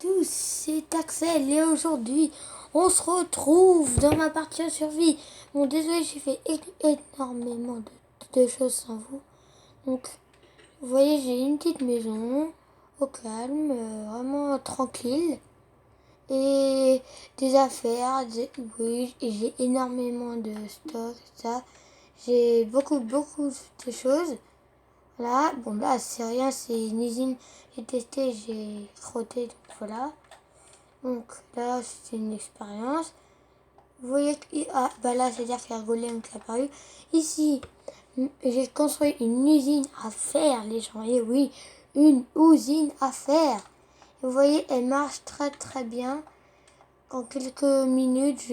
tous, c'est Axel et aujourd'hui on se retrouve dans ma partie de survie. Bon, désolé, j'ai fait énormément de choses sans vous. Donc, vous voyez, j'ai une petite maison au calme, vraiment tranquille. Et des affaires, oui, et j'ai énormément de stock, ça. J'ai beaucoup de choses. Voilà, bon là c'est rien, c'est une usine, j'ai testé, j'ai frotté, donc voilà. Donc là c'est une expérience. Vous voyez que là c'est-à-dire qu'il y a un golem qui est apparu. Ici, j'ai construit une usine à faire, les gens. Et oui, une usine à faire. Et vous voyez, elle marche très bien. En quelques minutes,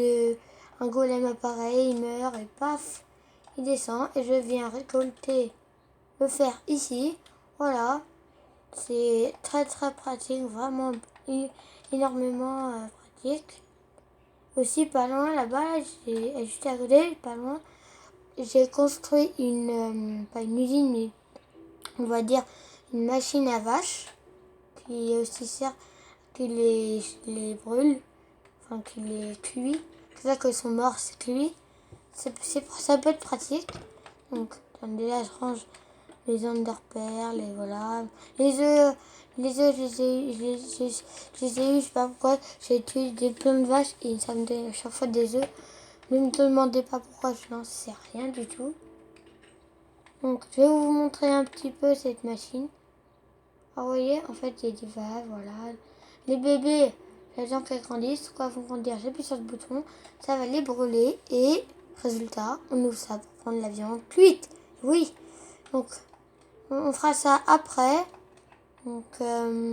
un golem apparaît, il meurt et paf, il descend et je viens récolter le fer ici. Voilà, c'est très pratique, vraiment énormément pratique. Aussi pas loin là-bas, juste à côté, pas loin, j'ai construit pas une usine, mais on va dire une machine à vache qui aussi sert, qui les brûle, enfin qui les cuit. C'est ça qu'ils sont morts, c'est cuit. Ça peut être pratique. Donc déjà je range les underperles et voilà. Les œufs, je les ai eu, je sais pas pourquoi. J'ai tué plein de vaches et ça me donne à chaque fois des œufs. Ne me demandez pas pourquoi, je n'en sais rien du tout. Donc je vais vous montrer un petit peu cette machine. Alors, vous voyez, en fait il y a des vaches, voilà. Les bébés, j'attends qu'elles grandissent. Quand elles vont grandir, j'appuie sur ce bouton, ça va les brûler et résultat, on ouvre ça pour prendre la viande cuite. Oui, donc on fera ça après. Donc là,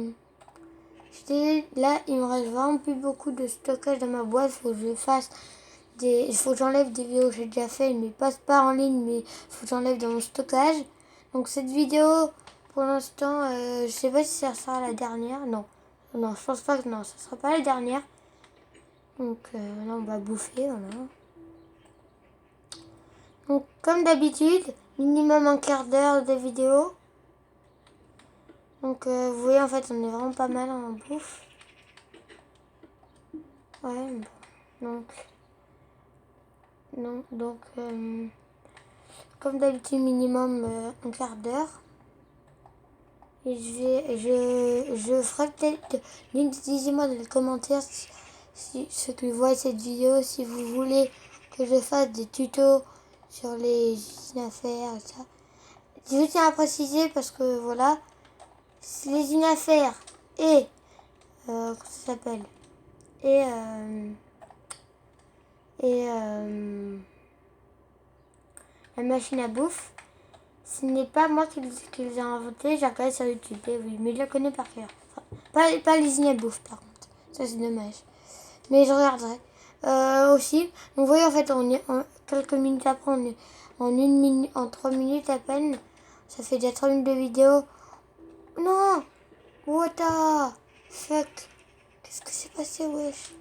il me reste vraiment plus beaucoup de stockage dans ma boîte. Il faut que j'enlève des vidéos que j'ai déjà fait, mais pas en ligne, mais il faut que j'enlève dans mon stockage. Donc cette vidéo, pour l'instant, je sais pas si ça sera la dernière. Non, je pense pas que non, ça sera pas la dernière. Donc là, on va bouffer, voilà. Donc comme d'habitude, minimum un quart d'heure de vidéo. Donc vous voyez, en fait on est vraiment pas mal en bouffe. Ouais, bon. Donc comme d'habitude minimum un quart d'heure. Et je ferai peut-être, dites-moi dans les commentaires si ceux qui voient cette vidéo, si vous voulez que je fasse des tutos sur les usines à faire et ça. Je tiens à préciser parce que voilà, les usines à faire et comment ça s'appelle et la machine à bouffe, ce n'est pas moi qui les ai inventés, j'ai regardé sur YouTube, oui, mais je la connais par cœur. Enfin, pas les usines à bouffe par contre, ça c'est dommage. Mais je regarderai. Aussi, donc vous voyez en fait, quelques minutes après, on est en 3 minutes à peine. Ça fait déjà 3 minutes de vidéo. Non! What the fuck? Qu'est-ce que c'est passé, wesh?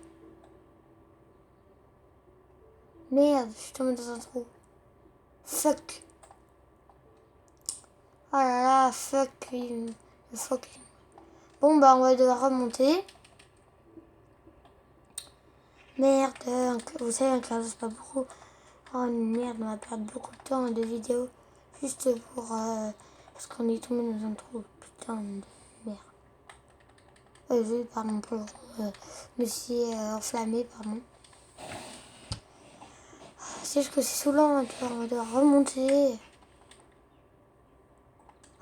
Merde, je suis tombée dans un trou. Fuck. Oh là là, fuck. Fuck. Bon, bah, on va devoir remonter. Merde, vous savez, un quart d'heure, c'est pas beaucoup. Oh merde, on va perdre beaucoup de temps de vidéo. Juste pour... parce qu'on est tombé dans un trou. Putain de merde. Pardon, pour me suis enflammé, pardon. C'est juste que c'est saoulant, on va devoir remonter.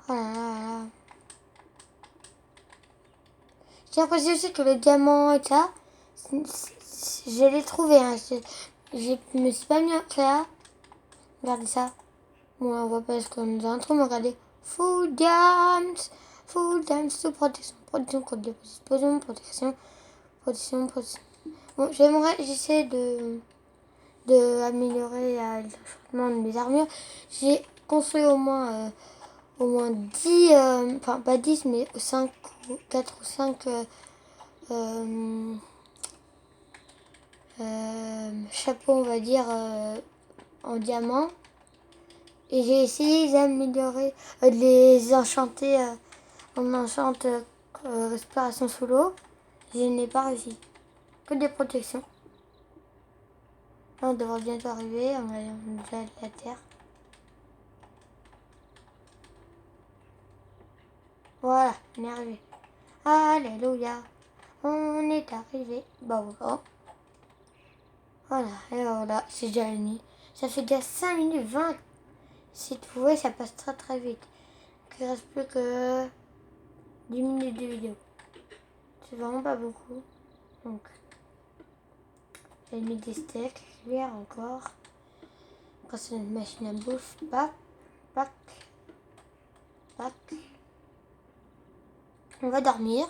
Oh là là là. J'ai l'impression aussi que le diamant et ça, je l'ai trouvé. Hein. Je me suis pas mis en clair. Regardez ça. Bon, on voit pas ce qu'on est dans un trou, mais regardez. Full diams, sous protection. Protection contre l'explosion, protection. Bon, j'essaie de améliorer l'enchantement de mes armures. J'ai construit au moins 10, enfin pas 10, mais 5, 4 ou 5 chapeaux, on va dire, en diamant. Et j'ai essayé d'améliorer, de les enchanter. On enchante respiration sous l'eau. Je n'ai pas réussi. Que des protections. Là, on devrait bientôt arriver. On est déjà à la terre. Voilà, on est arrivé. Alléluia. On est arrivé. Bah voilà. Voilà, et voilà, c'est déjà la nuit. Ça fait déjà 5 minutes 20. Si tu vois, ça passe très très vite. Il ne reste plus que 10 minutes de vidéo. C'est vraiment pas beaucoup. Donc, j'ai mis des steaks, cuire encore. Après, c'est une machine à bouffe. Pac, pac, pac. On va dormir.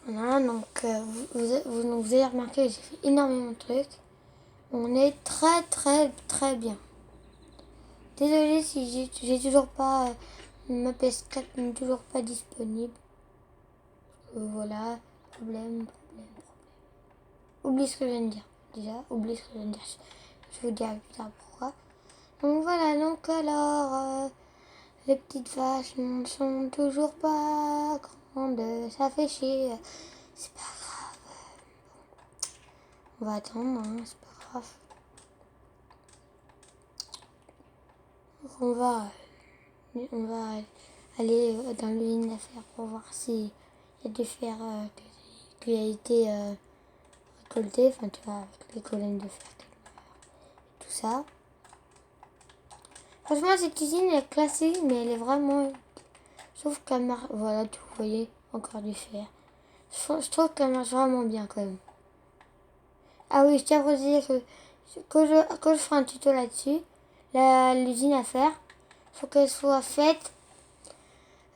Voilà, donc vous avez remarqué, j'ai fait énormément de trucs. On est très très très bien. Désolée si j'ai toujours pas... ma PS4 n'est toujours pas disponible. Voilà, problème. Oublie ce que je viens de dire. Déjà, oublie ce que je viens de dire. Je vous dirai plus tard pourquoi. Donc voilà, donc alors... les petites vaches ne sont toujours pas grandes. Ça fait chier. C'est pas grave. On va attendre, hein, c'est pas grave. On va aller dans l'usine d'affaires pour voir s'il y a du fer qui a été récolté. Enfin, tu vois, avec les colonnes de fer, tout ça. Franchement, cette usine est classée, mais elle est vraiment... Sauf qu'elle marche... Voilà, tout, vous voyez, encore du fer. Je trouve qu'elle marche vraiment bien, quand même. Ah oui, je tiens à vous dire que je ferai un tuto là-dessus. L'usine à faire, il faut qu'elle soit faite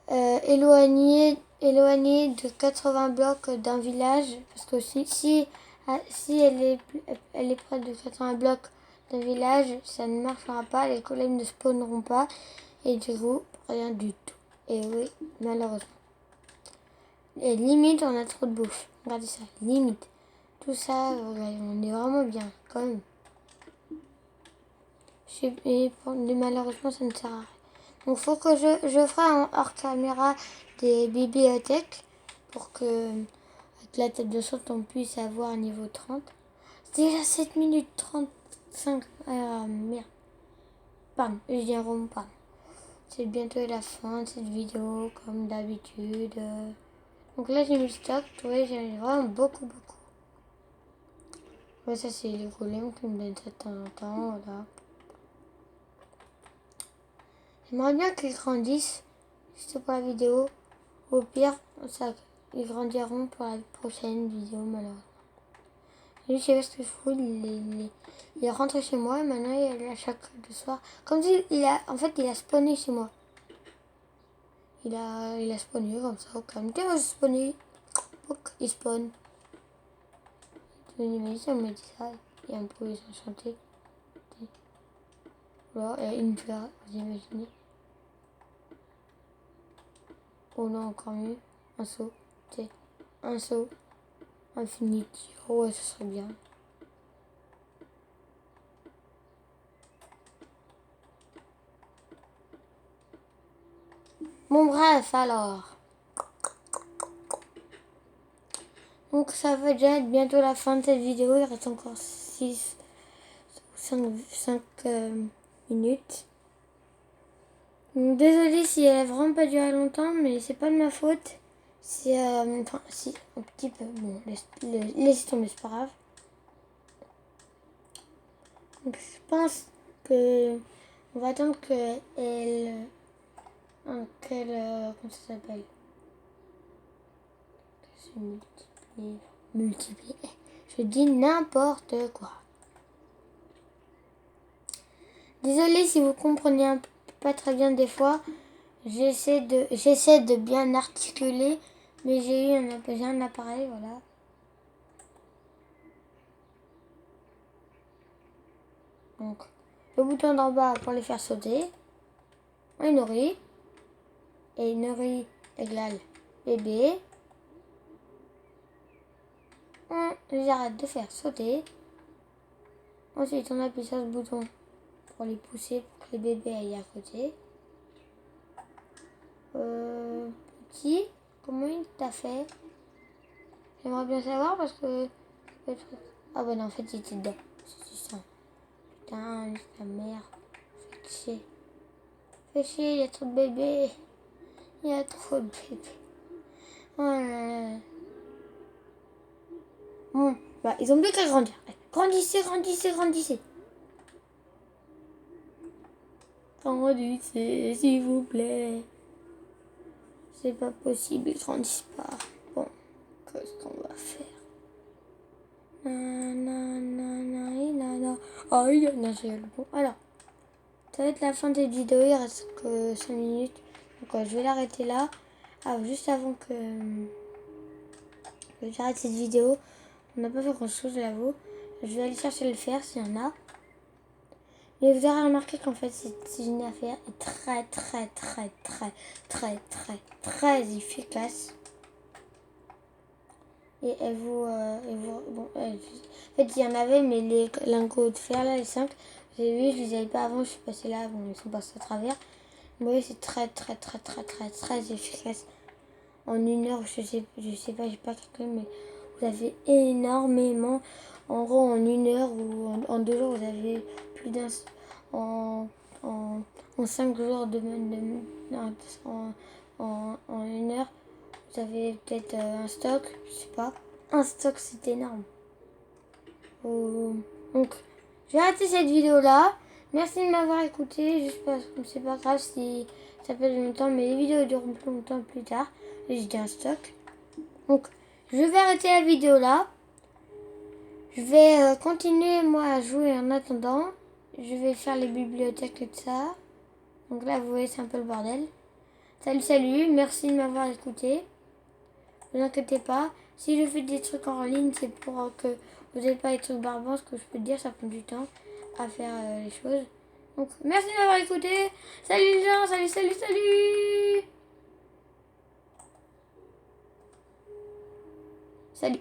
éloignée de 80 blocs d'un village. Parce que si elle est près de 80 blocs d'un village, ça ne marchera pas, les collègues ne spawneront pas. Et du coup, rien du tout. Et oui, malheureusement. Et limite, on a trop de bouffe. Regardez ça, limite. Tout ça, on est vraiment bien, quand même. Mais malheureusement, ça ne sert à rien. Donc, il faut que je ferai en hors caméra des bibliothèques pour que, avec la table de sorte, on puisse avoir un niveau 30. C'est déjà 7 minutes 35. Merde. Pardon, je dis un rond, pardon. C'est bientôt la fin de cette vidéo, comme d'habitude. Donc là, j'ai mis le stock. Vous voyez, j'ai vraiment beaucoup. Ouais, ça, c'est les golems qui me donnent ça de temps en temps, voilà. J'aimerais bien qu'ils grandissent, juste pour la vidéo. Au pire, ça, ils grandiront pour la prochaine vidéo, malheureusement. Lui, je sais pas ce que je fous, il est rentré chez moi et maintenant il est à chaque soir. Comme si en fait, il a spawné chez moi. Il a spawné comme ça, au calme. Tiens, je spawné. Il spawn. Tu m'imagines, on me dit ça. Il y a un peu enchanté. Voilà, et une fleur, vous imaginez. Oh non, encore mieux. Un saut. C'est un saut. Infinity. Oh ouais, ça serait bien. Bon, bref, alors. Donc, ça va déjà être bientôt la fin de cette vidéo. Il reste encore 6 ou 5 minutes. Désolée si elle a vraiment pas duré longtemps, mais c'est pas de ma faute. C'est enfin, si, un petit peu. Bon, laisse tomber, c'est pas grave. Donc, je pense que on va attendre qu'elle comment ça s'appelle, se multiplie. Je dis n'importe quoi. Désolée si vous comprenez pas très bien des fois. J'essaie de bien articuler, mais j'ai un appareil, voilà. Donc, le bouton d'en bas pour les faire sauter. Un nourri. Et nourri égale bébé. On les arrête de faire sauter. Ensuite, on appuie sur ce bouton pour les pousser pour que les bébés aillent à côté. Petit, comment il t'a fait? J'aimerais bien savoir parce que... Ah bah non, en fait, il était dedans. C'est ça. Putain, la mère. Fais chier. Fais chier, il y a trop de bébés. Il y a trop de bébés. Oh là là. Bon, bah, ils ont plus qu'à grandir. Grandissez, grandissez, grandissez. Grandissez, s'il vous plaît. C'est pas possible, ils grandissent pas. Bon, qu'est-ce qu'on va faire? Oh, il y en a, c'est bon. Alors, ça va être la fin de cette vidéo. Il reste que 5 minutes. Donc, je vais l'arrêter là. Ah, juste avant que j'arrête cette vidéo. On n'a pas fait grand chose, j'avoue. Je vais aller chercher le fer s'il y en a. Mais vous aurez remarqué qu'en fait, cette une affaire est très efficace. Et bon, en fait, il y en avait, mais les lingots de fer, là, les 5, vous avez vu, je les avais pas avant, je suis passée là, bon, ils sont passés à travers. Mais c'est très efficace. En 1 heure, je sais pas, j'ai pas calculé, mais vous avez énormément. En gros, en 1 heure ou en 2 jours, vous avez plus d'un. En, en 5 jours, non, en 1 heure, vous avez peut-être un stock, je sais pas. Un stock, c'est énorme. Donc, je vais arrêter cette vidéo là. Merci de m'avoir écouté. Juste parce que c'est pas grave si ça peut durer longtemps, mais les vidéos dureront plus longtemps plus tard. Et j'ai un stock. Donc, je vais arrêter la vidéo là. Je vais continuer moi à jouer en attendant. Je vais faire les bibliothèques et tout ça. Donc là, vous voyez, c'est un peu le bordel. Salut, merci de m'avoir écouté. Ne vous inquiétez pas. Si je fais des trucs en ligne, c'est pour que vous n'ayez pas les trucs barbants. Ce que je peux te dire, ça prend du temps à faire les choses. Donc, merci de m'avoir écouté. Salut les gens, salut. Salut.